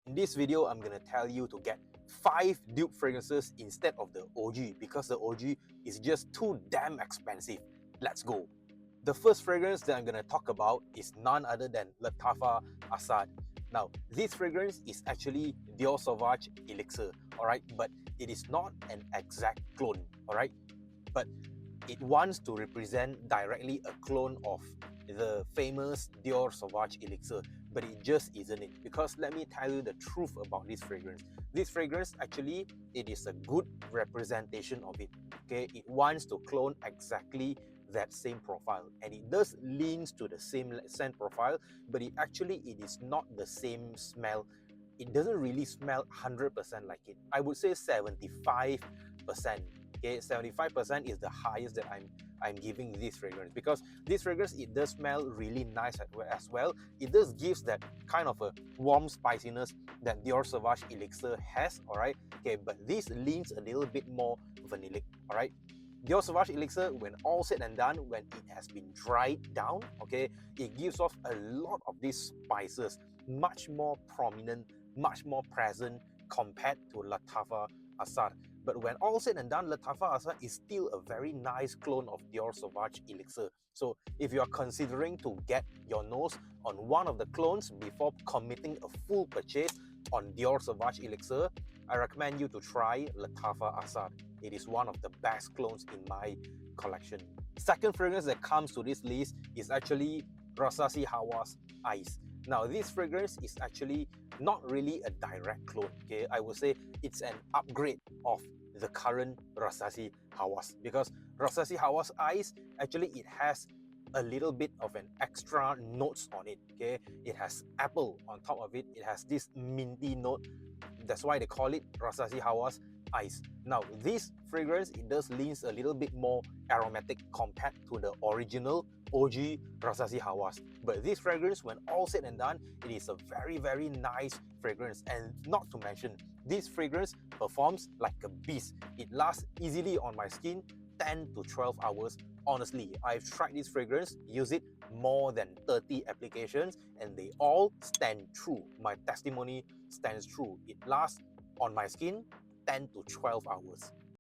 In this video, I'm gonna tell you to get 5 dupe fragrances instead of the OG because the OG is just too damn expensive. Let's go. The first fragrance that I'm gonna talk about is none other than Lattafa Assad. Now, this fragrance is actually Dior Sauvage Elixir, alright, but it is not an exact clone, alright, but it wants to represent directly a clone of the famous Dior Sauvage Elixir, but it just isn't it. Because let me tell you the truth about this fragrance. This fragrance actually, it is a good representation of it. Okay, it wants to clone exactly that same profile, and it does leans to the same scent profile, but it is not the same smell. It doesn't really smell 100% like it. I would say 75%. Okay, 75% is the highest that I'm giving this fragrance, because this fragrance, it does smell really nice as well. It does gives that kind of a warm spiciness that Dior Sauvage Elixir has, alright. Okay, but this leans a little bit more vanillic, alright. Dior Sauvage Elixir, when all said and done, when it has been dried down, okay, it gives off a lot of these spices, much more prominent, much more present compared to Lattafa Assad. But when all said and done, Lattafa Assad is still a very nice clone of Dior Sauvage Elixir. So if you are considering to get your nose on one of the clones before committing a full purchase on Dior Sauvage Elixir, I recommend you to try Lattafa Assad. It is one of the best clones in my collection. Second fragrance that comes to this list is actually Rasasi Hawa's Ice. Now, this fragrance is actually not really a direct clone. Okay, I would say it's an upgrade of the current Rasasi Hawa's, because Rasasi Hawa's Ice, actually it has a little bit of an extra notes on it. Okay, it has apple on top of it. It has this minty note. That's why they call it Rasasi Hawa's Ice. Now, this fragrance, it does leans a little bit more aromatic compared to the original OG Rasasi Hawa's. But this fragrance, when all said and done, it is a very, very nice fragrance. And not to mention, this fragrance performs like a beast. It lasts easily on my skin 10 to 12 hours. Honestly, I've tried this fragrance, use it more than 30 applications, and they all stand true. My testimony stands true. It lasts on my skin 10 to 12 hours.